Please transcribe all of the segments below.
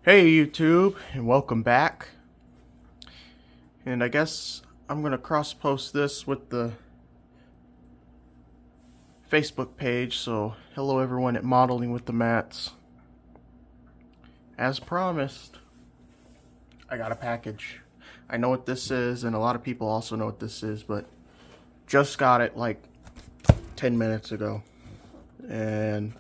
Hey YouTube, and welcome back. And I guess I'm gonna cross-post this with the Facebook page, so hello everyone at Modeling with the Mats. As promised, I got a package. I know what this is, and a lot of people also know what this is, but just got it like 10 minutes ago. And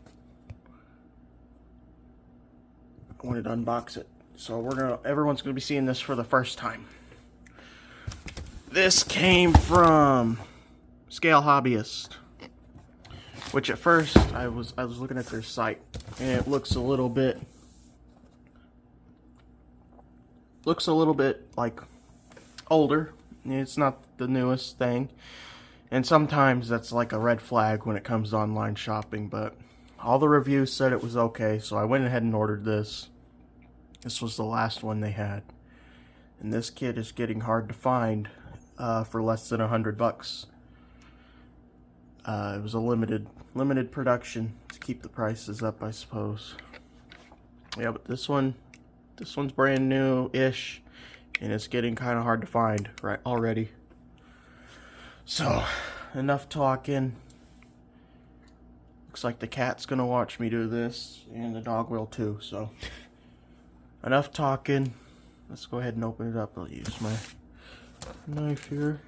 I wanted to unbox it. So everyone's gonna be seeing this for the first time. This came from Scale Hobbyist, which at first I was looking at their site, and it looks a little bit like older. It's not the newest thing, and sometimes that's like a red flag when it comes to online shopping, but all the reviews said it was okay, so I went ahead and ordered this. This was the last one they had, and this kit is getting hard to find for less than $100. It was a limited production to keep the prices up, I suppose. Yeah, but this one's brand new-ish, and it's getting kind of hard to find right already. So, enough talking. Looks like the cat's gonna watch me do this, and the dog will too, so enough talking. Let's go ahead and open it up. I'll use my knife here.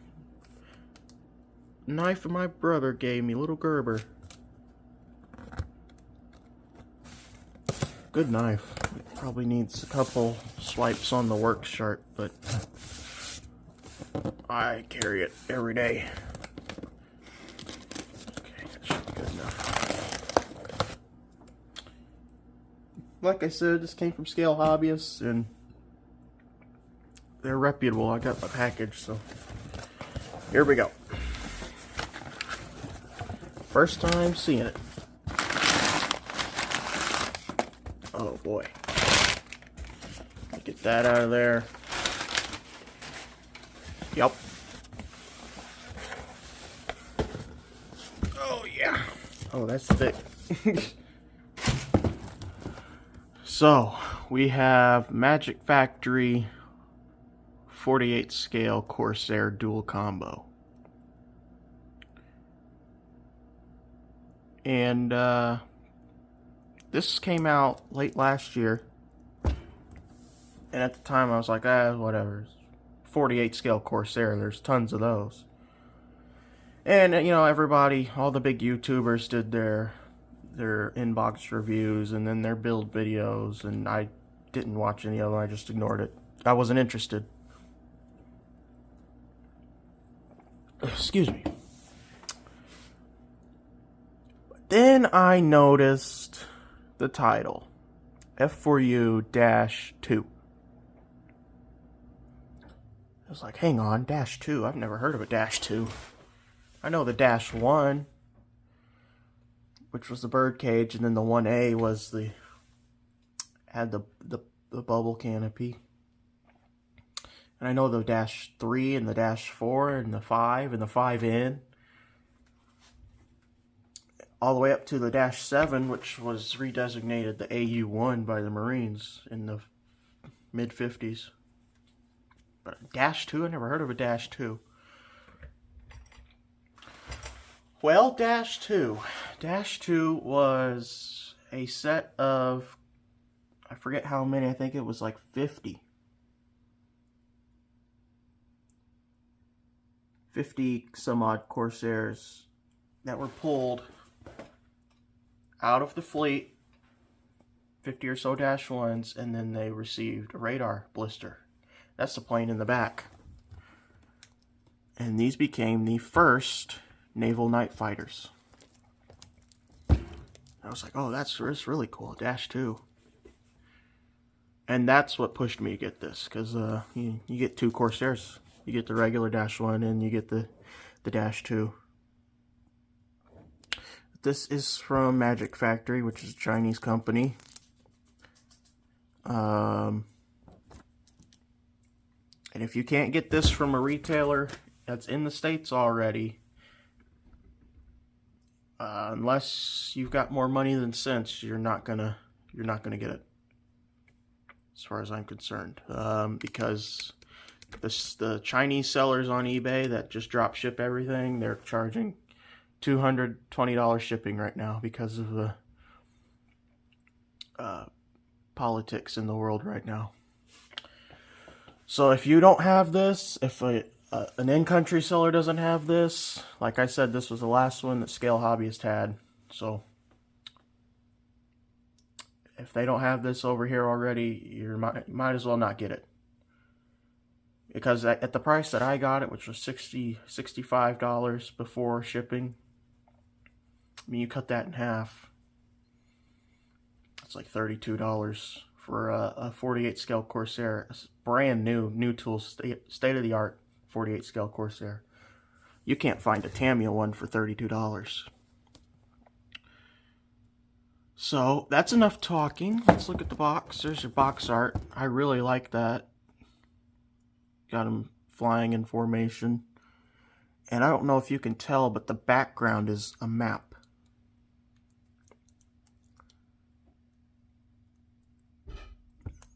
Knife my brother gave me, little Gerber. Good knife. It probably needs a couple swipes on the work sharp, but I carry it every day. Okay, that should be good enough. Like I said, this came from Scale Hobbyists, and they're reputable. I got my package, so here we go. First time seeing it. Oh boy. Get that out of there. Yep. Oh yeah. Oh, that's thick. So, we have Magic Factory 48 scale Corsair dual combo. And this came out late last year. And at the time I was like, whatever. 48 scale Corsair, there's tons of those. And you know, everybody, all the big YouTubers did their inbox reviews and then their build videos, and I didn't watch any of them. I just ignored it. I wasn't interested. Excuse me. Then I noticed the title, F4U-2. I was like, hang on, -2. I've never heard of a -2. I know the -1, which was the birdcage, and then the 1A was had the bubble canopy. And I know the -3 and the -4 and the 5 and the 5N. All the way up to the -7, which was redesignated the AU-1 by the Marines in the mid-50s. But -2, I never heard of a -2. Well, -2. -2 was a set of, I forget how many, I think it was like 50. 50 some odd Corsairs that were pulled out of the fleet, 50 or so -1s, and then they received a radar blister. That's the plane in the back. And these became the first naval night fighters. I was like, oh, that's really cool, -2. And that's what pushed me to get this, because you get two Corsairs. You get the regular -1 and you get the -2. This is from Magic Factory, which is a Chinese company. And if you can't get this from a retailer that's in the States already, unless you've got more money than sense, you're not gonna get it. as far as I'm concerned, because the Chinese sellers on eBay that just drop ship everything, they're charging $220 shipping right now because of the politics in the world right now. So if you don't have this, if an in-country seller doesn't have this, like I said, this was the last one that Scale Hobbyist had. So if they don't have this over here already, you might as well not get it. Because at the price that I got it, which was $65 before shipping, I mean, you cut that in half, it's like $32 for a 48 scale Corsair, brand new tool, state-of-the-art 48 scale Corsair. You can't find a Tamiya one for $32. So that's enough talking. Let's look at the box. There's your box art. I really like that. Got them flying in formation. And I don't know if you can tell, but the background is a map.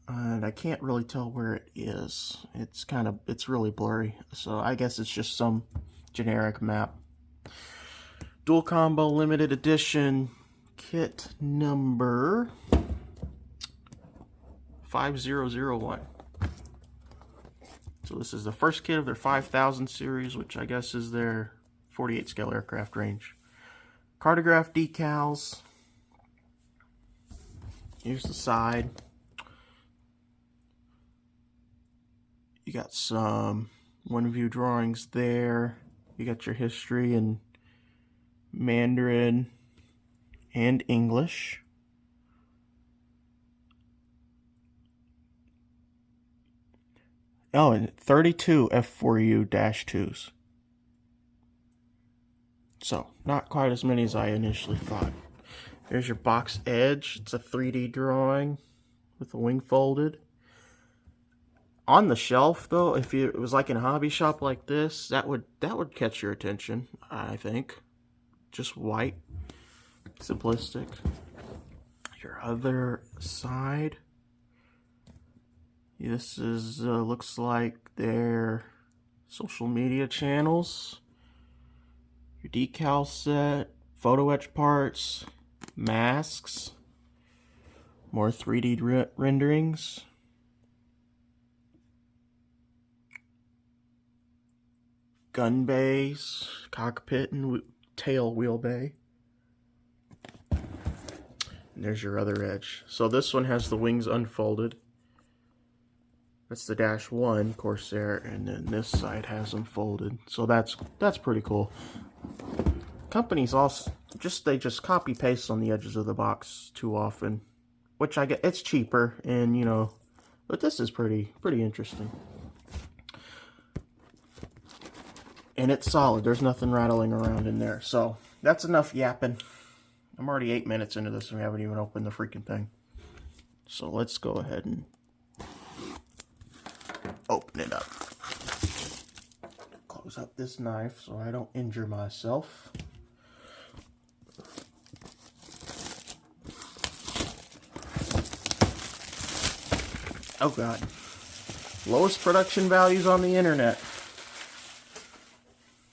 And I can't really tell where it is. It's really blurry. So I guess it's just some generic map. Dual Combo Limited Edition kit number 5001. So this is the first kit of their 5000 series, which I guess is their 48 scale aircraft range. Cartograph decals. Here's the side. You got some one view drawings there. You got your history in Mandarin and English. Oh, and 32 F4U-2s. So, not quite as many as I initially thought. There's your box edge. It's a 3D drawing with the wing folded. On the shelf, though, if it was like in a hobby shop like this, that would catch your attention, I think. Just white. Simplistic. Your other side. This is looks like their social media channels. Your decal set, photo etch parts, masks, more 3D renderings. Gun bays, cockpit, and tail wheel bay. And there's your other edge. So this one has the wings unfolded. That's the -1 Corsair, and then this side has them folded. So that's pretty cool. Companies also they just copy paste on the edges of the box too often, which I get. It's cheaper, and you know, but this is pretty interesting. And it's solid. There's nothing rattling around in there. So that's enough yapping. I'm already 8 minutes into this and we haven't even opened the freaking thing. So let's go ahead and open it up. Close up this knife so I don't injure myself. Oh God. Lowest production values on the internet.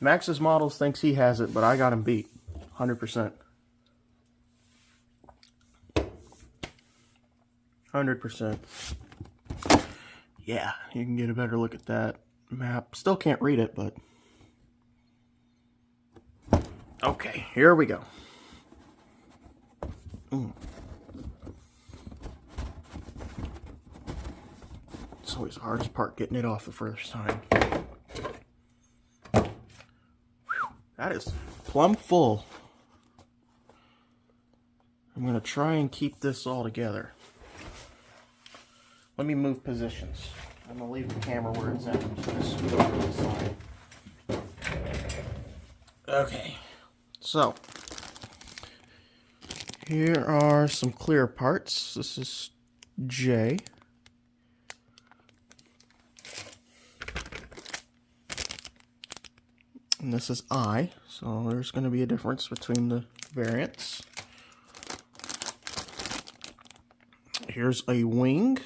Max's Models thinks he has it, but I got him beat. 100%. 100%. Yeah, you can get a better look at that map. Still can't read it, but... Okay, here we go. It's always the hardest part, getting it off the first time. That is plumb full. I'm going to try and keep this all together. Let me move positions. I'm going to leave the camera where it's at. I'm just going to scoot over to the side. Okay. So, here are some clear parts. This is J. And this is I, so there's going to be a difference between the variants. Here's a wing.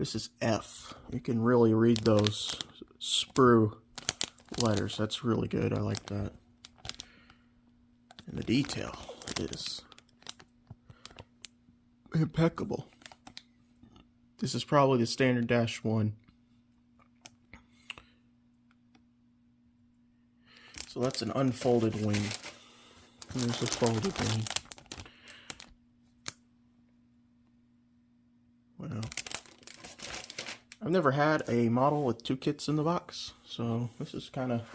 This is F. You can really read those sprue letters. That's really good. I like that. And the detail is impeccable. This is probably the standard -1. So that's an unfolded wing. There's a folded wing. Wow. I've never had a model with 2 kits in the box, so this is kind of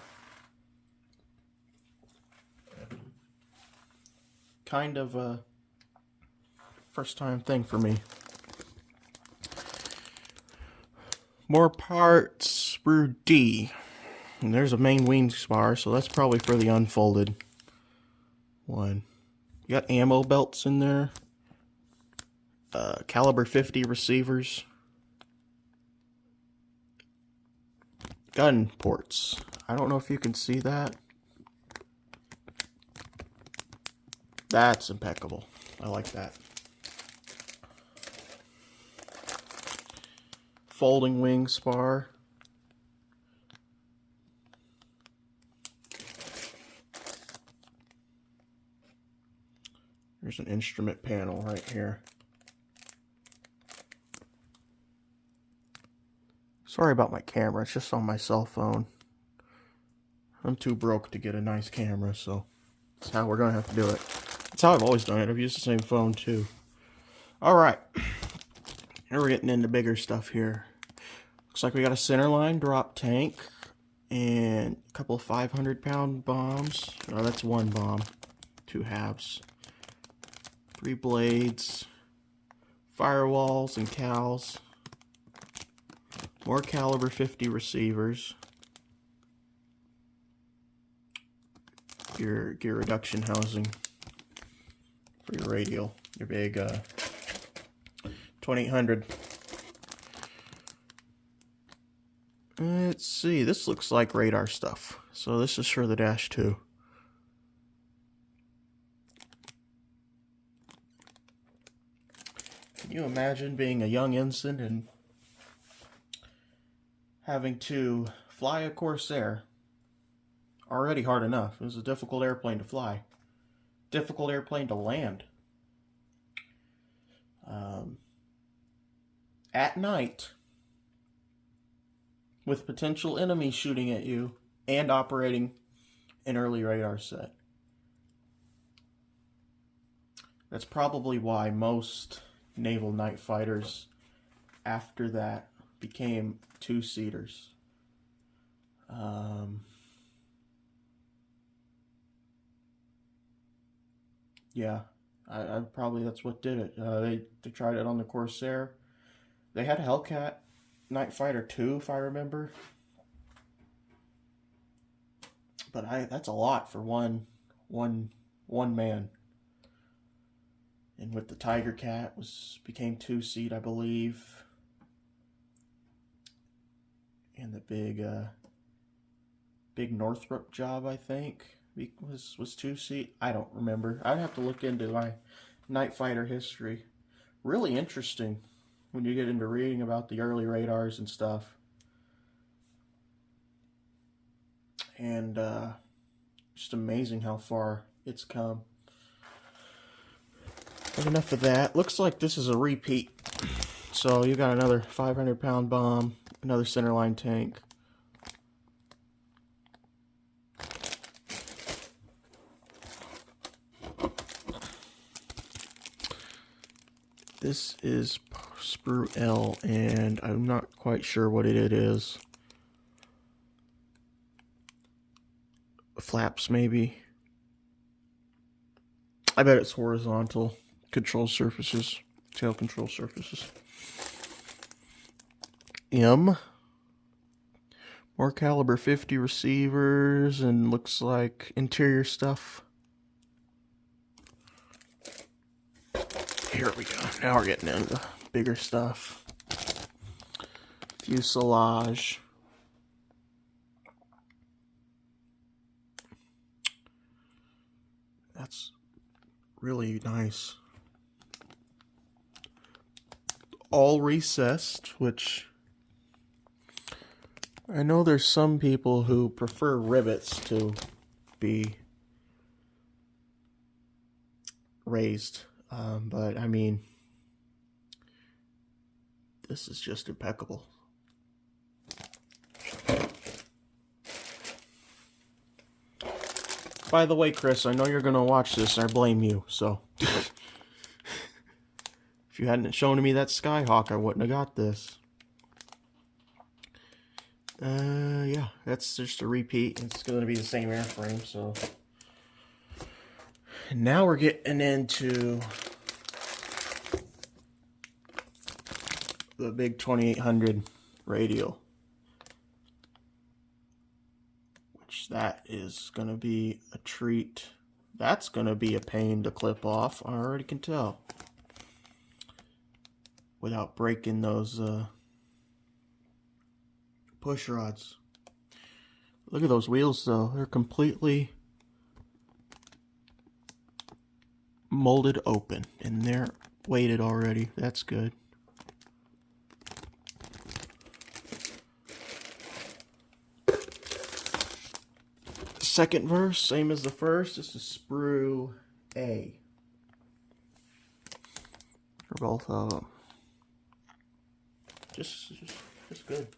a first time thing for me. More parts, sprue D. And there's a main wing spar, so that's probably for the unfolded one. You got ammo belts in there. Caliber 50 receivers. Gun ports. I don't know if you can see that. That's impeccable. I like that. Folding wing spar. There's an instrument panel right here. Sorry about my camera, it's just on my cell phone. I'm too broke to get a nice camera, so that's how we're gonna have to do it. That's how I've always done it. I've used the same phone too. Alright. Now we're getting into bigger stuff here. Looks like we got a centerline drop tank and a couple of 500-pound bombs. Oh, that's one bomb. 2 halves. 3 blades. Firewalls and cals. More caliber 50 receivers. Your gear reduction housing for your radial. Your big 2800. Let's see, this looks like radar stuff. So this is for the -2. Can you imagine being a young ensign and having to fly a Corsair? Already hard enough. It was a difficult airplane to fly. Difficult airplane to land. At night, with potential enemies shooting at you and operating an early radar set. That's probably why most naval night fighters after that became 2-seaters. Yeah, I probably that's what did it. They tried it on the Corsair. They had a Hellcat Night Fighter 2, if I remember. But that's a lot for one man. And with the Tiger Cat became 2-seat, I believe. And the big Northrop job, I think, was 2-seat. I don't remember. I'd have to look into my Night Fighter history. Really interesting when you get into reading about the early radars and stuff. And just amazing how far it's come. But enough of that. Looks like this is a repeat. So you got another 500-pound bomb, another centerline tank. This is sprue L, and I'm not quite sure what it is. Flaps, maybe. I bet it's horizontal control surfaces, tail control surfaces. M. More caliber 50 receivers, and looks like interior stuff. Here we go. Now we're getting into bigger stuff. Fuselage. That's really nice. all recessed, which I know there's some people who prefer rivets to be raised, but I mean, this is just impeccable. By the way, Chris, I know you're gonna watch this. I blame you. So, if you hadn't shown me that Skyhawk, I wouldn't have got this. Yeah, that's just a repeat. It's gonna be the same airframe. So, now we're getting into the big 2800 radial. That is going to be a treat. That's going to be a pain to clip off. I already can tell. Without breaking those push rods. Look at those wheels though. They're completely molded open. And they're weighted already. That's good. Second verse, same as the first. This is sprue A for both of them. Just good.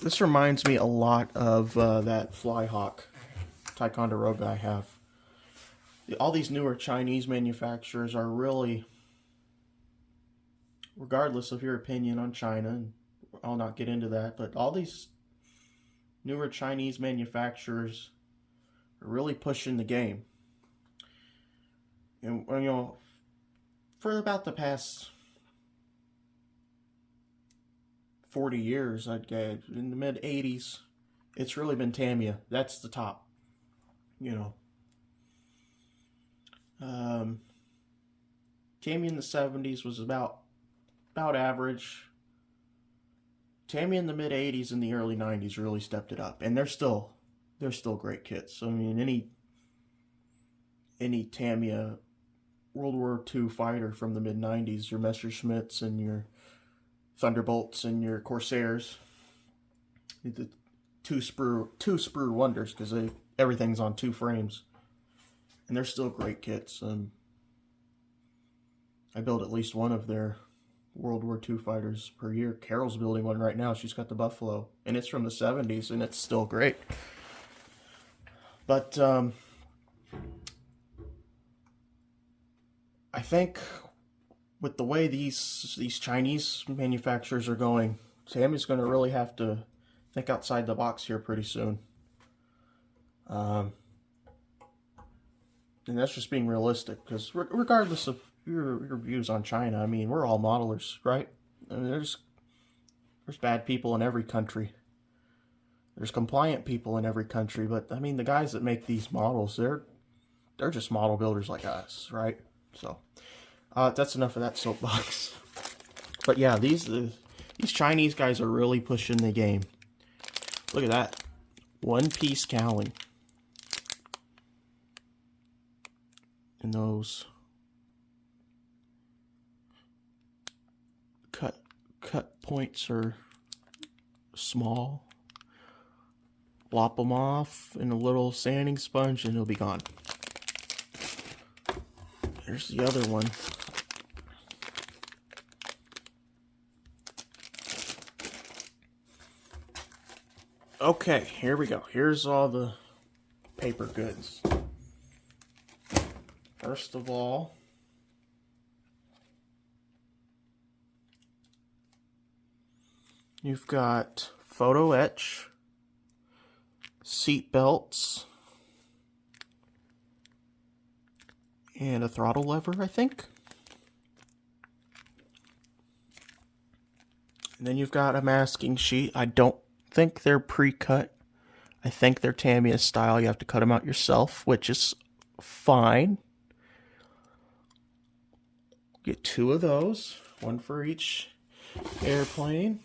This reminds me a lot of that Flyhawk Ticonderoga I have. All these newer Chinese manufacturers are really, regardless of your opinion on China, and I'll not get into that, but all these newer Chinese manufacturers are really pushing the game. And, you know, for about the past 40 years, I'd say, in the mid-80s, it's really been Tamiya. That's the top, you know. Tamiya in the 70s was about average. Tamiya in the mid-80s and the early 90s really stepped it up, and they're still great kits. I mean, any Tamiya World War II fighter from the mid-90s, your Messerschmitts and your Thunderbolts and your Corsairs, the two sprue wonders, because everything's on 2 frames, and they're still great kits. I build at least one of their World War II fighters per year. Carol's building one right now. She's got the Buffalo, and it's from the 70s, and it's still great. But I think with the way these Chinese manufacturers are going, Tamiya's going to really have to think outside the box here pretty soon. And that's just being realistic, because regardless of your views on China, I mean, we're all modelers, right? I mean, there's bad people in every country. There's compliant people in every country, but I mean, the guys that make these models, they're just model builders like us, right? So that's enough of that soapbox. But yeah, these Chinese guys are really pushing the game. Look at that, one-piece cowling, and those cut points are small. Lop them off in a little sanding sponge and it'll be gone. There's the other one. Okay, here we go. Here's all the paper goods. First of all, you've got photo etch, seat belts, and a throttle lever, I think. And then you've got a masking sheet. I don't think they're pre-cut. I think they're Tamiya style. You have to cut them out yourself, which is fine. Get 2 of those, one for each airplane.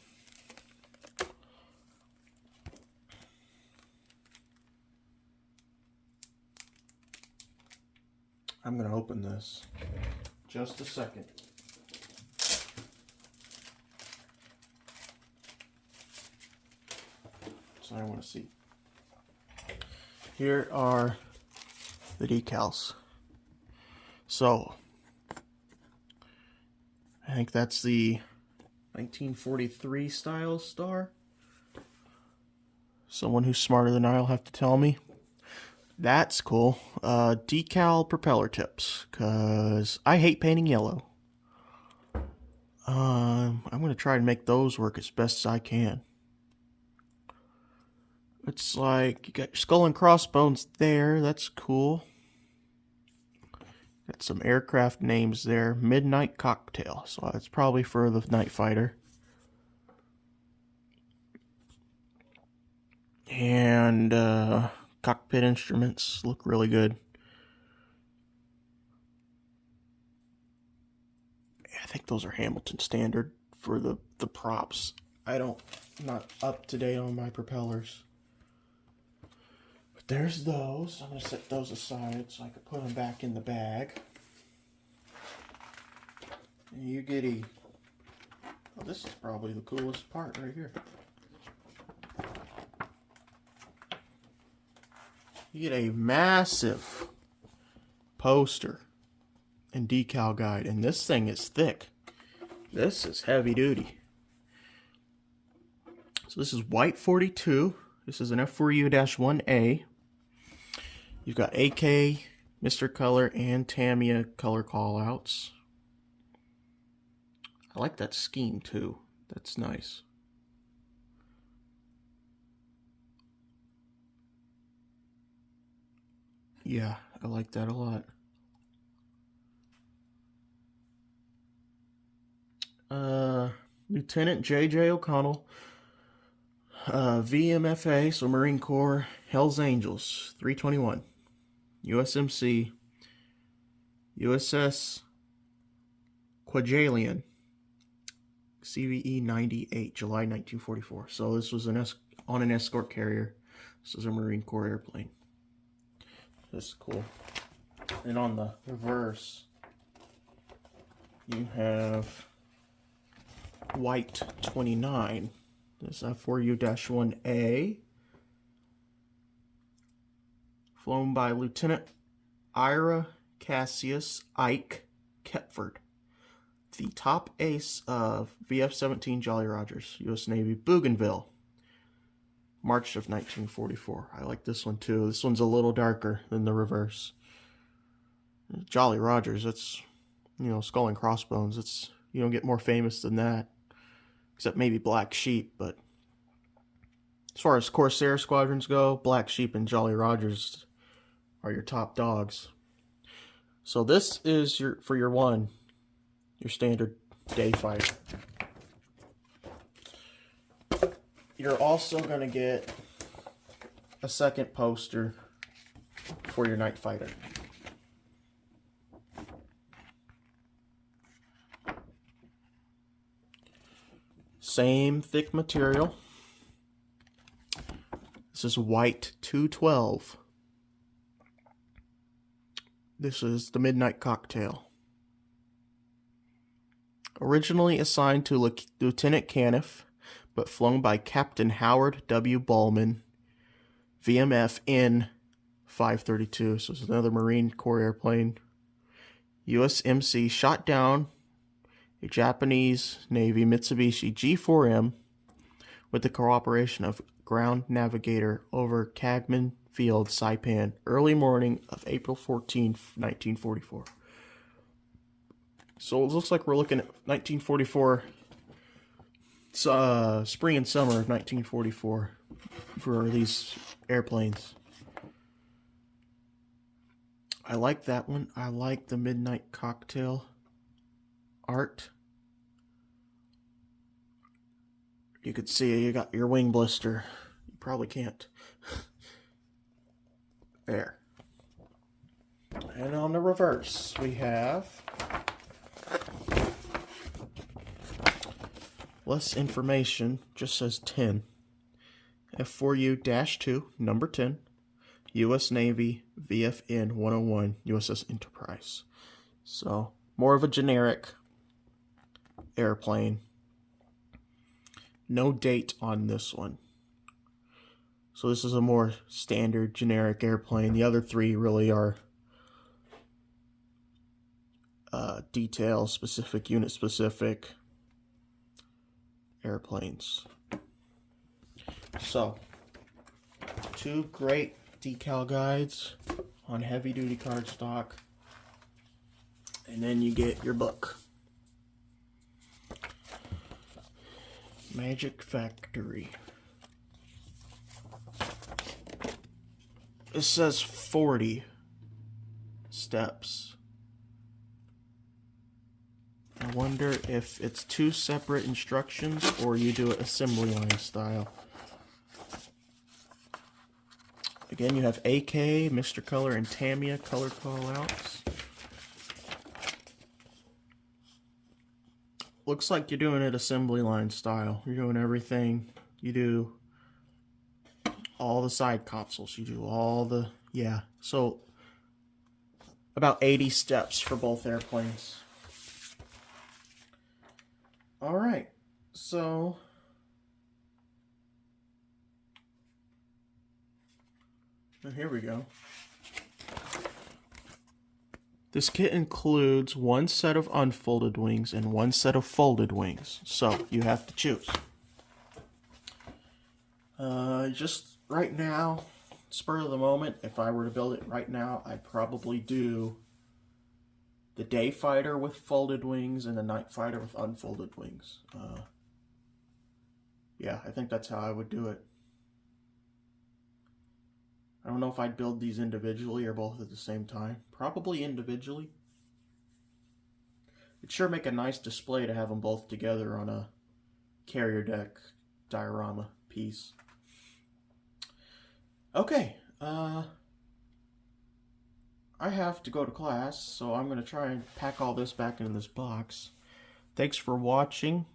I'm going to open this. Just a second. So I want to see. Here are the decals. So I think that's the 1943 style star. Someone who's smarter than I'll have to tell me. That's cool. Decal propeller tips, because I hate painting yellow. I'm going to try and make those work as best as I can. It's like you got your skull and crossbones there. That's cool. Got some aircraft names there. Midnight Cocktail. So it's probably for the night fighter. And cockpit instruments look really good. I think those are Hamilton standard for the props. I'm not up to date on my propellers. But there's those. I'm going to set those aside so I can put them back in the bag. And you get oh, this is probably the coolest part right here. You get a massive poster and decal guide, and this thing is thick. This is heavy duty. So this is white 42. This is an F4U-1A. You've got AK, Mr. Color, and Tamiya color callouts. I like that scheme too. That's nice. Yeah, I like that a lot. Lieutenant J.J. O'Connell, VMFA, so Marine Corps, Hells Angels, 321, USMC, USS Kwajalein, CVE 98, July 1944. So this was on an escort carrier. This is a Marine Corps airplane. This is cool. And on the reverse, you have White 29. This F4U-1A. Flown by Lieutenant Ira Cassius Ike Kepford, the top ace of VF-17 Jolly Rogers, U.S. Navy, Bougainville, March of 1944. I like this one too. This one's a little darker than the reverse. Jolly Rogers, that's, skull and crossbones. You don't get more famous than that. Except maybe Black Sheep, but as far as Corsair squadrons go, Black Sheep and Jolly Rogers are your top dogs. So this is your standard day fighter. You're also going to get a second poster for your night fighter. Same thick material. This is white 212. This is the Midnight Cocktail. Originally assigned to Lieutenant Caniff, but flown by Captain Howard W. Ballman, VMF N 532. So it's another Marine Corps airplane. USMC shot down a Japanese Navy Mitsubishi G4M with the cooperation of ground navigator over Cagman Field, Saipan, early morning of April 14, 1944. So it looks like we're looking at 1944, spring and summer of 1944 for these airplanes. I like that one. I like the Midnight Cocktail art. You could see you got your wing blister. You probably can't. There. And on the reverse, we have less information, just says 10. F4U-2, number 10. U.S. Navy, VFN 101, USS Enterprise. So, more of a generic airplane. No date on this one. So this is a more standard, generic airplane. The other three really are detail specific, unit specific airplanes. So, 2 great decal guides on heavy duty cardstock, and then you get your book. Magic Factory. It says 40 steps. I wonder if it's 2 separate instructions or you do it assembly line style. Again, you have AK, Mr. Color, and Tamiya color callouts. Looks like you're doing it assembly line style. You're doing everything. You do all the side consoles. You do all the, yeah. So, about 80 steps for both airplanes. Alright, so here we go. This kit includes 1 set of unfolded wings and 1 set of folded wings, so you have to choose. Just right now, spur of the moment, if I were to build it right now, I'd probably do the day fighter with folded wings and the night fighter with unfolded wings. Yeah, I think that's how I would do it. I don't know if I'd build these individually or both at the same time. Probably individually. It'd sure make a nice display to have them both together on a carrier deck diorama piece. Okay, I have to go to class, so I'm going to try and pack all this back into this box. Thanks for watching.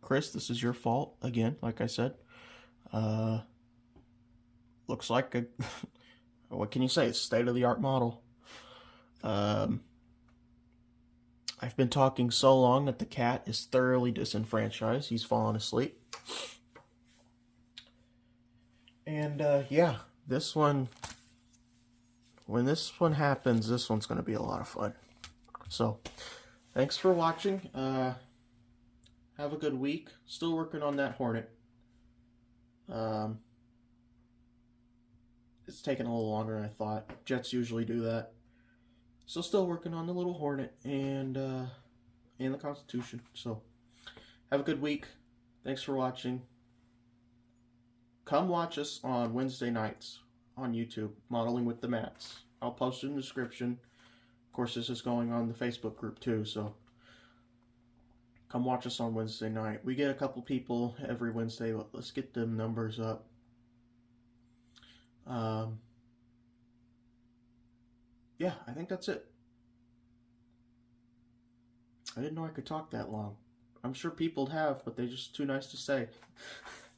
Chris, this is your fault, again, like I said. Looks like a, what can you say, it's a state-of-the-art model. I've been talking so long that the cat is thoroughly disenfranchised. He's fallen asleep. And, yeah, this one, when this one happens, this one's going to be a lot of fun. So, thanks for watching. Have a good week. Still working on that Hornet. It's taking a little longer than I thought. Jets usually do that. So still working on the little Hornet and the Constitution. So have a good week. Thanks for watching. Come watch us on Wednesday nights on YouTube, Modeling with the Mats. I'll post it in the description. Of course, this is going on the Facebook group too, so come watch us on Wednesday night. We get a couple people every Wednesday, but let's get them numbers up. Yeah, I think that's it. I didn't know I could talk that long. I'm sure people have, but they're just too nice to say.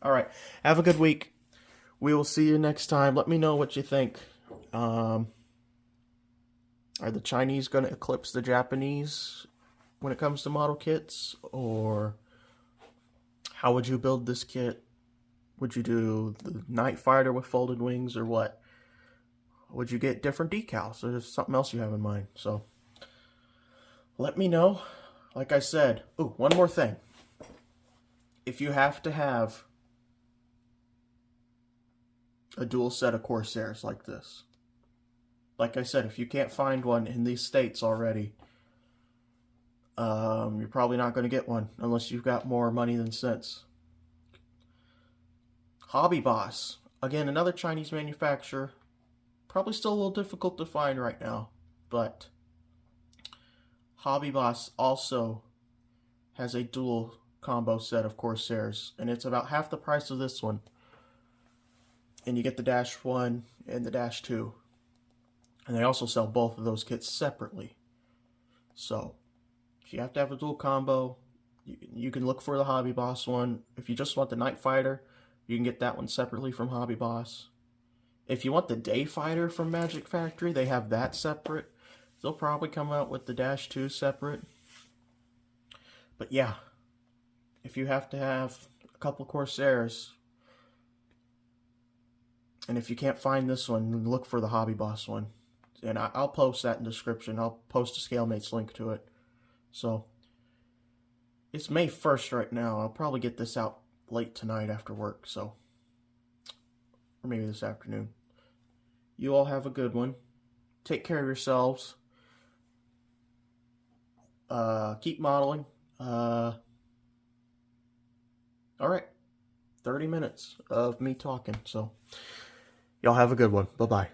Alright, have a good week. We will see you next time. Let me know what you think. Are the Chinese going to eclipse the Japanese when it comes to model kits? Or how would you build this kit? Would you do the night fighter with folded wings or what? Would you get different decals? Or is something else you have in mind? So let me know. Like I said, ooh, one more thing. If you have to have a dual set of Corsairs like this, like I said, if you can't find one in these states already, you're probably not going to get one unless you've got more money than sense. Hobby Boss, again, another Chinese manufacturer. Probably still a little difficult to find right now, but Hobby Boss also has a dual combo set of Corsairs, and it's about half the price of this one. And you get the Dash 1 and the Dash 2. And they also sell both of those kits separately. So, if you have to have a dual combo, you can look for the Hobby Boss one. If you just want the Night Fighter, you can get that one separately from Hobby Boss. If you want the Day Fighter from Magic Factory, they have that separate. They'll probably come out with the Dash 2 separate. But yeah, if you have to have a couple Corsairs, And if you can't find this one, look for the Hobby Boss one. And I'll post that in the description. I'll post a ScaleMate's link to it. So, it's May 1st right now. I'll probably get this out late tonight after work, so. Or maybe this afternoon. You all have a good one. Take care of yourselves. Keep modeling. Alright. 30 minutes of me talking, so. Y'all have a good one. Bye-bye.